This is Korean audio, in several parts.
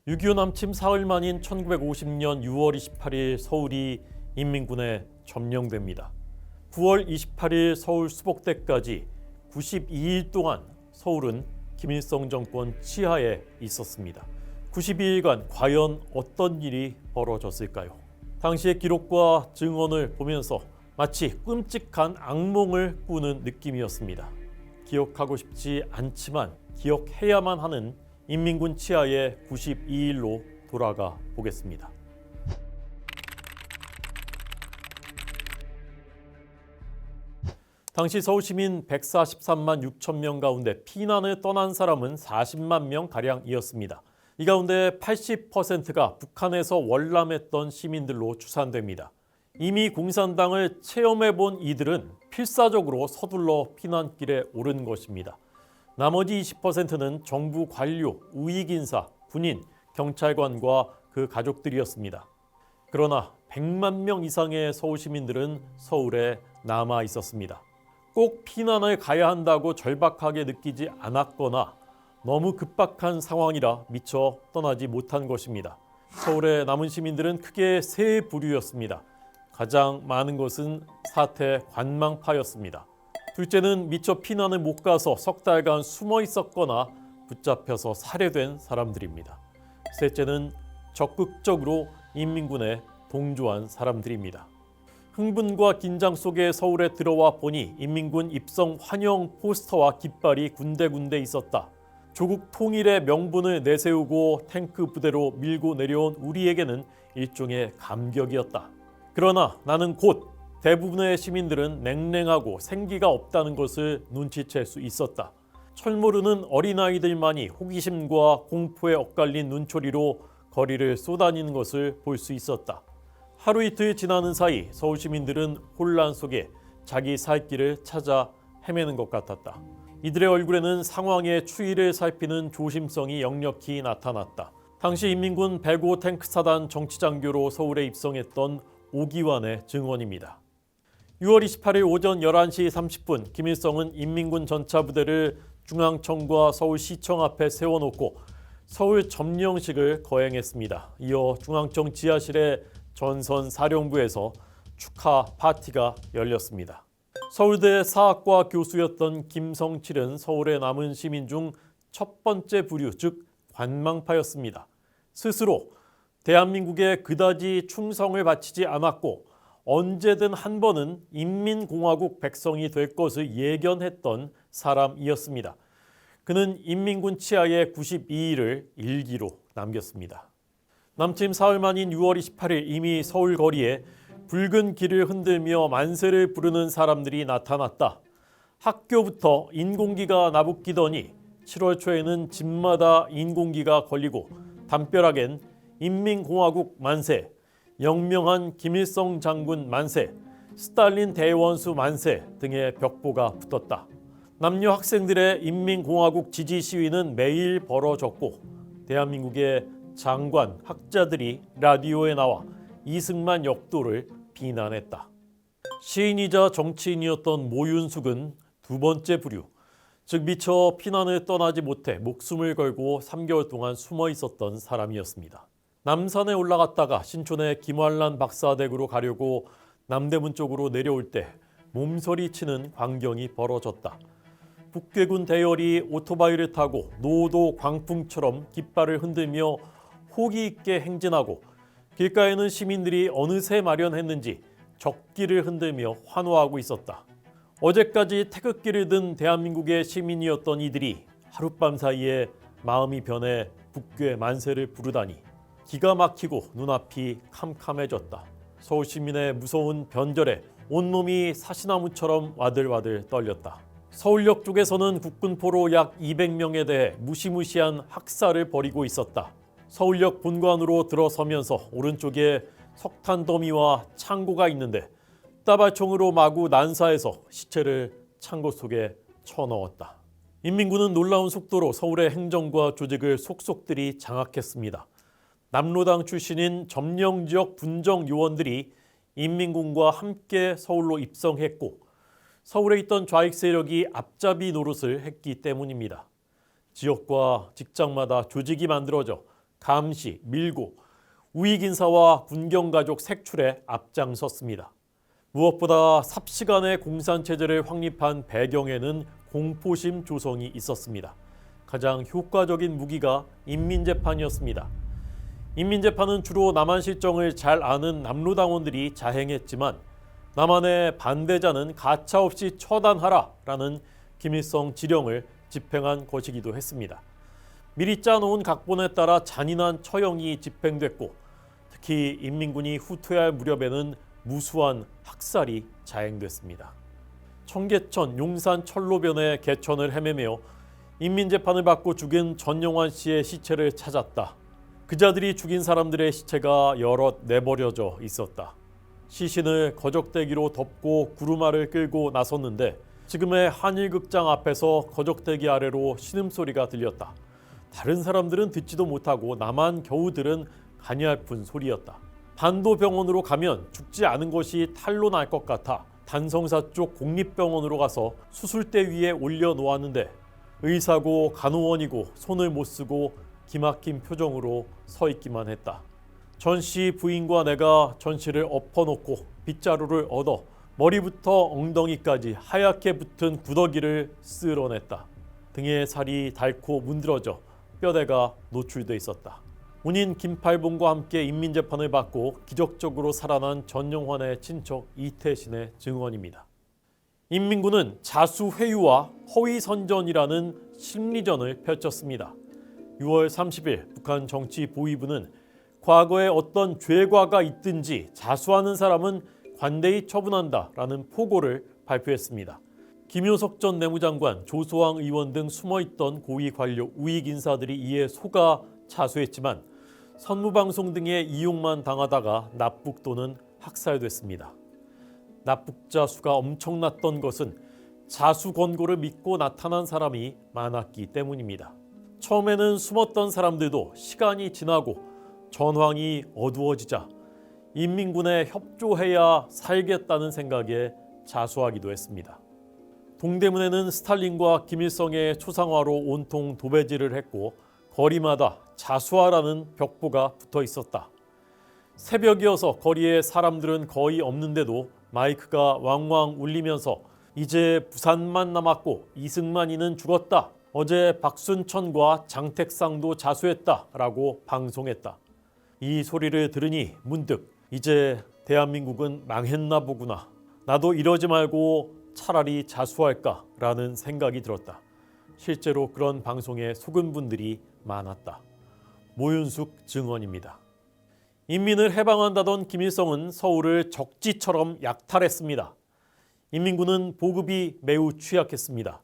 6.25 남침 사흘 만인 1950년 6월 28일 서울이 인민군에 점령됩니다. 9월 28일 서울 수복대까지 92일 동안 서울은 김일성 정권 치하에 있었습니다. 92일간 과연 어떤 일이 벌어졌을까요? 당시의 기록과 증언을 보면서 마치 끔찍한 악몽을 꾸는 느낌이었습니다. 기억하고 싶지 않지만 기억해야만 하는 인민군 치하의 92일로 돌아가 보겠습니다. 당시 서울 시민 143만 6천 명 가운데 피난을 떠난 사람은 40만 명가량이었습니다. 이 가운데 80%가 북한에서 월남했던 시민들로 추산됩니다. 이미 공산당을 체험해본 이들은 필사적으로 서둘러 피난길에 오른 것입니다. 나머지 20%는 정부 관료, 우익인사, 군인, 경찰관과 그 가족들이었습니다. 그러나 100만 명 이상의 서울 시민들은 서울에 남아 있었습니다. 꼭 피난을 가야 한다고 절박하게 느끼지 않았거나 너무 급박한 상황이라 미처 떠나지 못한 것입니다. 서울에 남은 시민들은 크게 세 부류였습니다. 가장 많은 것은 사태 관망파였습니다. 둘째는 미처 피난을 못 가서 석 달간 숨어 있었거나 붙잡혀서 살해된 사람들입니다. 셋째는 적극적으로 인민군에 동조한 사람들입니다. 흥분과 긴장 속에 서울에 들어와 보니 인민군 입성 환영 포스터와 깃발이 군데군데 있었다. 조국 통일의 명분을 내세우고 탱크 부대로 밀고 내려온 우리에게는 일종의 감격이었다. 그러나 나는 곧 대부분의 시민들은 냉랭하고 생기가 없다는 것을 눈치챌 수 있었다. 철모르는 어린아이들만이 호기심과 공포에 엇갈린 눈초리로 거리를 쏘다니는 것을 볼 수 있었다. 하루 이틀 지나는 사이 서울 시민들은 혼란 속에 자기 살 길을 찾아 헤매는 것 같았다. 이들의 얼굴에는 상황의 추이를 살피는 조심성이 역력히 나타났다. 당시 인민군 105 탱크사단 정치장교로 서울에 입성했던 오기환의 증언입니다. 6월 28일 오전 11시 30분 김일성은 인민군 전차부대를 중앙청과 서울시청 앞에 세워놓고 서울 점령식을 거행했습니다. 이어 중앙청 지하실의 전선사령부에서 축하 파티가 열렸습니다. 서울대 사학과 교수였던 김성칠은 서울에 남은 시민 중 첫 번째 부류, 즉 관망파였습니다. 스스로 대한민국에 그다지 충성을 바치지 않았고 언제든 한 번은 인민공화국 백성이 될 것을 예견했던 사람이었습니다. 그는 인민군 치하의 92일을 일기로 남겼습니다. 남침 사흘 만인 6월 28일 이미 서울 거리에 붉은 길을 흔들며 만세를 부르는 사람들이 나타났다. 학교부터 인공기가 나부끼더니 7월 초에는 집마다 인공기가 걸리고 담벼락엔 인민공화국 만세, 영명한 김일성 장군 만세, 스탈린 대원수 만세 등의 벽보가 붙었다. 남녀 학생들의 인민공화국 지지 시위는 매일 벌어졌고 대한민국의 장관, 학자들이 라디오에 나와 이승만 역도를 비난했다. 시인이자 정치인이었던 모윤숙은 두 번째 부류, 즉 미처 피난을 떠나지 못해 목숨을 걸고 3개월 동안 숨어 있었던 사람이었습니다. 남산에 올라갔다가 신촌의 김환란 박사댁으로 가려고 남대문 쪽으로 내려올 때 몸서리 치는 광경이 벌어졌다. 북괴군 대열이 오토바이를 타고 노도 광풍처럼 깃발을 흔들며 호기 있게 행진하고 길가에는 시민들이 어느새 마련했는지 적기를 흔들며 환호하고 있었다. 어제까지 태극기를 든 대한민국의 시민이었던 이들이 하룻밤 사이에 마음이 변해 북괴 만세를 부르다니 기가 막히고 눈앞이 캄캄해졌다. 서울 시민의 무서운 변절에 온몸이 사시나무처럼 와들와들 떨렸다. 서울역 쪽에서는 국군포로 약 200명에 대해 무시무시한 학살을 벌이고 있었다. 서울역 본관으로 들어서면서 오른쪽에 석탄 더미와 창고가 있는데 따발총으로 마구 난사해서 시체를 창고 속에 쳐넣었다. 인민군은 놀라운 속도로 서울의 행정과 조직을 속속들이 장악했습니다. 남로당 출신인 점령지역 분정 요원들이 인민군과 함께 서울로 입성했고 서울에 있던 좌익 세력이 앞잡이 노릇을 했기 때문입니다. 지역과 직장마다 조직이 만들어져 감시, 밀고 우익인사와 군경가족 색출에 앞장섰습니다. 무엇보다 삽시간에 공산체제를 확립한 배경에는 공포심 조성이 있었습니다. 가장 효과적인 무기가 인민재판이었습니다. 인민재판은 주로 남한 실정을 잘 아는 남로당원들이 자행했지만 남한의 반대자는 가차없이 처단하라라는 김일성 지령을 집행한 것이기도 했습니다. 미리 짜놓은 각본에 따라 잔인한 처형이 집행됐고 특히 인민군이 후퇴할 무렵에는 무수한 학살이 자행됐습니다. 청계천, 용산 철로변의 개천을 헤매며 인민재판을 받고 죽은 전영환 씨의 시체를 찾았다. 그자들이 죽인 사람들의 시체가 여럿 내버려져 있었다. 시신을 거적대기로 덮고 구루마를 끌고 나섰는데 지금의 한일극장 앞에서 거적대기 아래로 신음소리가 들렸다. 다른 사람들은 듣지도 못하고 나만 겨우 들은 가냘픈 소리였다. 반도병원으로 가면 죽지 않은 것이 탄로 날 것 같아 단성사 쪽 공립병원으로 가서 수술대 위에 올려놓았는데 의사고 간호원이고 손을 못 쓰고 기막힌 표정으로 서 있기만 했다. 전 씨 부인과 내가 전 씨를 엎어놓고 빗자루를 얻어 머리부터 엉덩이까지 하얗게 붙은 구더기를 쓸어냈다. 등에 살이 닳고 문드러져 뼈대가 노출돼 있었다. 운인 김팔봉과 함께 인민재판을 받고 기적적으로 살아난 전영환의 친척 이태신의 증언입니다. 인민군은 자수회유와 허위선전이라는 심리전을 펼쳤습니다. 6월 30일 북한 정치보위부는 과거에 어떤 죄과가 있든지 자수하는 사람은 관대히 처분한다라는 포고를 발표했습니다. 김효석 전 내무장관, 조소왕 의원 등 숨어있던 고위 관료 우익 인사들이 이에 속아 자수했지만 선무방송 등의 이용만 당하다가 납북 또는 학살됐습니다. 납북자 수가 엄청났던 것은 자수 권고를 믿고 나타난 사람이 많았기 때문입니다. 처음에는 숨었던 사람들도 시간이 지나고 전황이 어두워지자 인민군에 협조해야 살겠다는 생각에 자수하기도 했습니다. 동대문에는 스탈린과 김일성의 초상화로 온통 도배질을 했고 거리마다 자수하라는 벽보가 붙어 있었다. 새벽이어서 거리에 사람들은 거의 없는데도 마이크가 왕왕 울리면서 이제 부산만 남았고 이승만이는 죽었다. 어제 박순천과 장택상도 자수했다 라고 방송했다. 이 소리를 들으니 문득 이제 대한민국은 망했나 보구나. 나도 이러지 말고 차라리 자수할까 라는 생각이 들었다. 실제로 그런 방송에 속은 분들이 많았다. 모윤숙 증언입니다. 인민을 해방한다던 김일성은 서울을 적지처럼 약탈했습니다. 인민군은 보급이 매우 취약했습니다.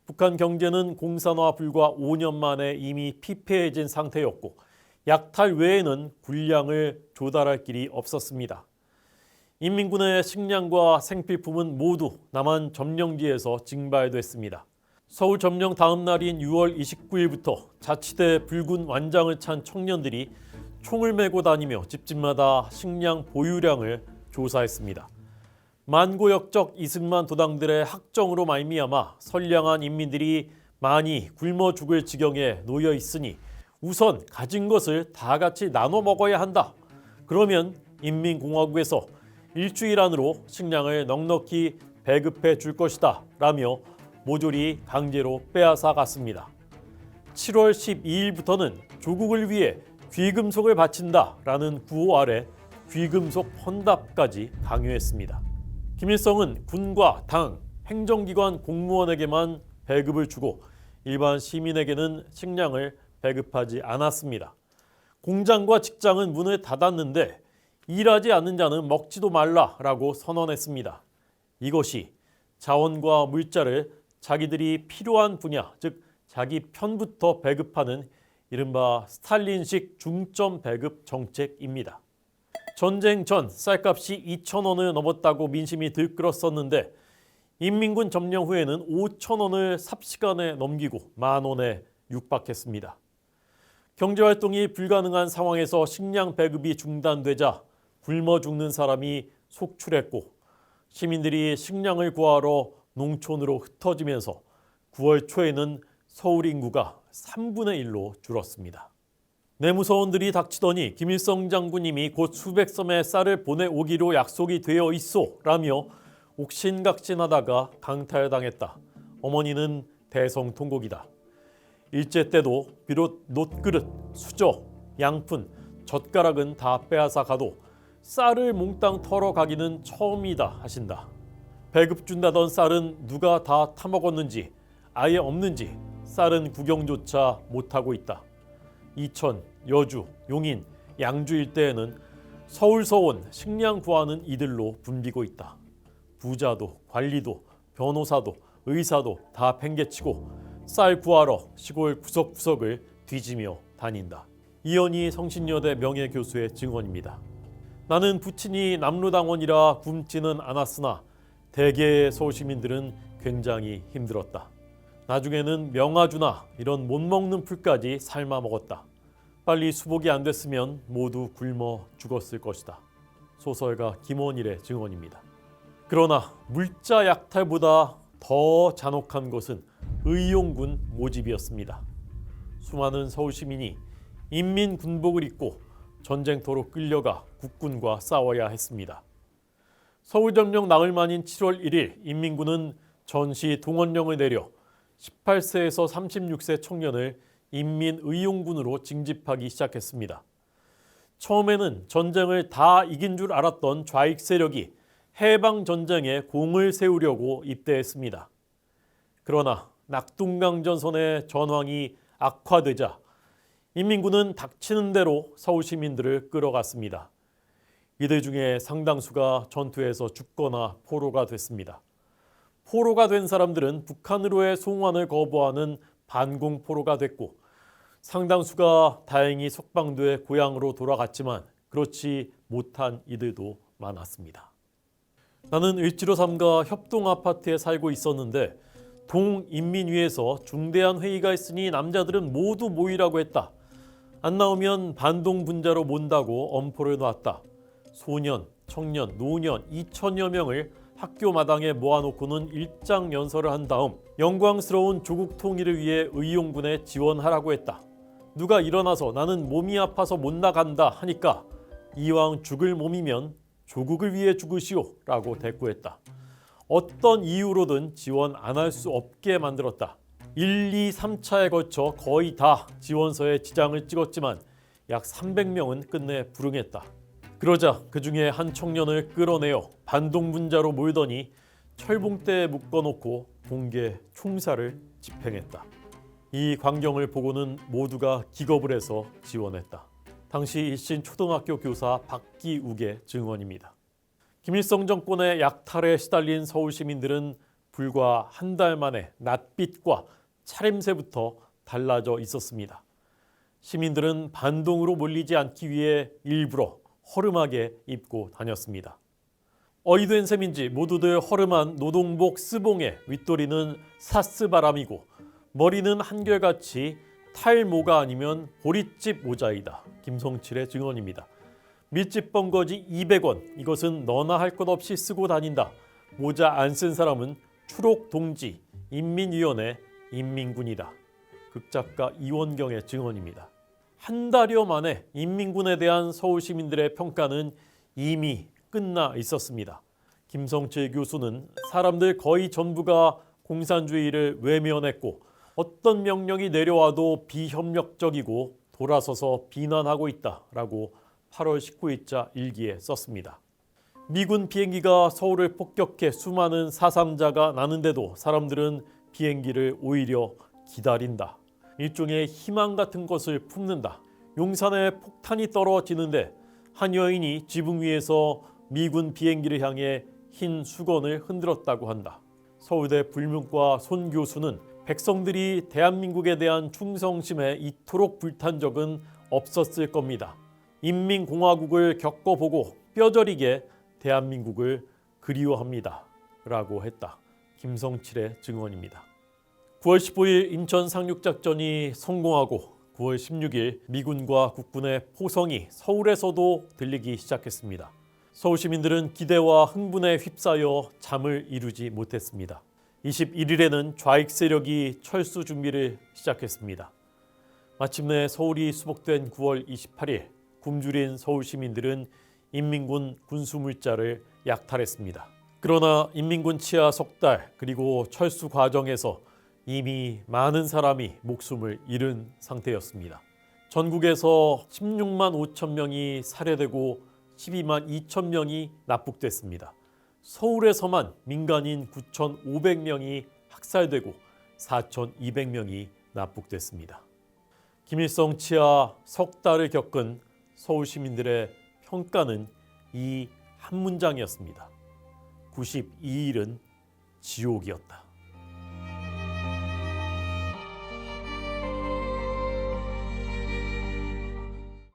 북한 경제는 공산화 불과 5년 만에 이미 피폐해진 상태였고 약탈 외에는 군량을 조달할 길이 없었습니다. 인민군의 식량과 생필품은 모두 남한 점령지에서 징발됐습니다. 서울 점령 다음 날인 6월 29일부터 자치대 붉은 완장을 찬 청년들이 총을 메고 다니며 집집마다 식량 보유량을 조사했습니다. 만고역적 이승만 도당들의 학정으로 말미암아 선량한 인민들이 많이 굶어 죽을 지경에 놓여 있으니 우선 가진 것을 다 같이 나눠 먹어야 한다. 그러면 인민공화국에서 일주일 안으로 식량을 넉넉히 배급해 줄 것이다 라며 모조리 강제로 빼앗아 갔습니다. 7월 12일부터는 조국을 위해 귀금속을 바친다 라는 구호 아래 귀금속 헌납까지 강요했습니다. 김일성은 군과 당, 행정기관 공무원에게만 배급을 주고 일반 시민에게는 식량을 배급하지 않았습니다. 공장과 직장은 문을 닫았는데 일하지 않는 자는 먹지도 말라라고 선언했습니다. 이것이 자원과 물자를 자기들이 필요한 분야, 즉 자기 편부터 배급하는 이른바 스탈린식 중점 배급 정책입니다. 전쟁 전 쌀값이 2,000원을 넘었다고 민심이 들끓었었는데 인민군 점령 후에는 5,000원을 삽시간에 넘기고 10,000원에 육박했습니다. 경제활동이 불가능한 상황에서 식량 배급이 중단되자 굶어 죽는 사람이 속출했고 시민들이 식량을 구하러 농촌으로 흩어지면서 9월 초에는 서울 인구가 3분의 1로 줄었습니다. 내무서원들이 닥치더니 김일성 장군님이 곧 수백 섬에 쌀을 보내오기로 약속이 되어 있소 라며 옥신각신하다가 강탈당했다. 어머니는 대성통곡이다. 일제 때도 비록 놋그릇, 수저, 양푼, 젓가락은 다 빼앗아 가도 쌀을 몽땅 털어 가기는 처음이다 하신다. 배급 준다던 쌀은 누가 다 타먹었는지 아예 없는지 쌀은 구경조차 못하고 있다. 이천, 여주, 용인, 양주 일대에는 서울서 온 식량 구하는 이들로 붐비고 있다. 부자도 관리도 변호사도 의사도 다 팽개치고 쌀 구하러 시골 구석구석을 뒤지며 다닌다. 이현희 성신여대 명예교수의 증언입니다. 나는 부친이 남로당원이라 굶지는 않았으나 대개의 서울시민들은 굉장히 힘들었다. 나중에는 명아주나 이런 못 먹는 풀까지 삶아 먹었다. 빨리 수복이 안 됐으면 모두 굶어 죽었을 것이다. 소설가 김원일의 증언입니다. 그러나 물자 약탈보다 더 잔혹한 것은 의용군 모집이었습니다. 수많은 서울시민이 인민군복을 입고 전쟁터로 끌려가 국군과 싸워야 했습니다. 서울점령 나흘 만인 7월 1일 인민군은 전시 동원령을 내려 18세에서 36세 청년을 인민의용군으로 징집하기 시작했습니다. 처음에는 전쟁을 다 이긴 줄 알았던 좌익 세력이 해방전쟁에 공을 세우려고 입대했습니다. 그러나 낙동강전선의 전황이 악화되자 인민군은 닥치는 대로 서울시민들을 끌어갔습니다. 이들 중에 상당수가 전투에서 죽거나 포로가 됐습니다. 포로가 된 사람들은 북한으로의 송환을 거부하는 반공포로가 됐고 상당수가 다행히 석방돼 고향으로 돌아갔지만 그렇지 못한 이들도 많았습니다. 나는 을지로 3가 협동아파트에 살고 있었는데 동인민위에서 중대한 회의가 있으니 남자들은 모두 모이라고 했다. 안 나오면 반동분자로 몬다고 엄포를 놨다. 소년, 청년, 노년 2천여 명을 학교 마당에 모아놓고는 일장연설을 한 다음 영광스러운 조국 통일을 위해 의용군에 지원하라고 했다. 누가 일어나서 나는 몸이 아파서 못 나간다 하니까 이왕 죽을 몸이면 조국을 위해 죽으시오 라고 대꾸했다. 어떤 이유로든 지원 안 할 수 없게 만들었다. 1, 2, 3차에 걸쳐 거의 다 지원서에 지장을 찍었지만 약 300명은 끝내 불응했다. 그러자 그 중에 한 청년을 끌어내어 반동분자로 몰더니 철봉대에 묶어놓고 공개 총살을 집행했다. 이 광경을 보고는 모두가 기겁을 해서 지원했다. 당시 일신 초등학교 교사 박기욱의 증언입니다. 김일성 정권의 약탈에 시달린 서울 시민들은 불과 한 달 만에 낯빛과 차림새부터 달라져 있었습니다. 시민들은 반동으로 몰리지 않기 위해 일부러 허름하게 입고 다녔습니다. 어이된 셈인지 모두들 허름한 노동복 스봉에 윗도리는 사스바람이고 머리는 한결같이 탈모가 아니면 보릿집 모자이다. 김성칠의 증언입니다. 밀집 번거지 200원, 이것은 너나 할 것 없이 쓰고 다닌다. 모자 안 쓴 사람은 추록동지, 인민위원회, 인민군이다. 극작가 이원경의 증언입니다. 한 달여 만에 인민군에 대한 서울 시민들의 평가는 이미 끝나 있었습니다. 김성칠 교수는 사람들 거의 전부가 공산주의를 외면했고 어떤 명령이 내려와도 비협력적이고 돌아서서 비난하고 있다라고 8월 19일자 일기에 썼습니다. 미군 비행기가 서울을 폭격해 수많은 사상자가 나는데도 사람들은 비행기를 오히려 기다린다. 일종의 희망 같은 것을 품는다. 용산에 폭탄이 떨어지는데 한 여인이 지붕 위에서 미군 비행기를 향해 흰 수건을 흔들었다고 한다. 서울대 불문과 손 교수는 백성들이 대한민국에 대한 충성심에 이토록 불탄 적은 없었을 겁니다. 인민공화국을 겪어보고 뼈저리게 대한민국을 그리워합니다. 라고 했다. 김성칠의 증언입니다. 9월 15일 인천 상륙작전이 성공하고 9월 16일 미군과 국군의 포성이 서울에서도 들리기 시작했습니다. 서울 시민들은 기대와 흥분에 휩싸여 잠을 이루지 못했습니다. 21일에는 좌익 세력이 철수 준비를 시작했습니다. 마침내 서울이 수복된 9월 28일 굶주린 서울 시민들은 인민군 군수물자를 약탈했습니다. 그러나 인민군 치하 석 달 그리고 철수 과정에서 이미 많은 사람이 목숨을 잃은 상태였습니다. 전국에서 16만 5천 명이 살해되고 12만 2천 명이 납북됐습니다. 서울에서만 민간인 9,500명이 학살되고 4,200명이 납북됐습니다. 김일성 치하 석 달을 겪은 서울 시민들의 평가는 이 한 문장이었습니다. 92일은 지옥이었다.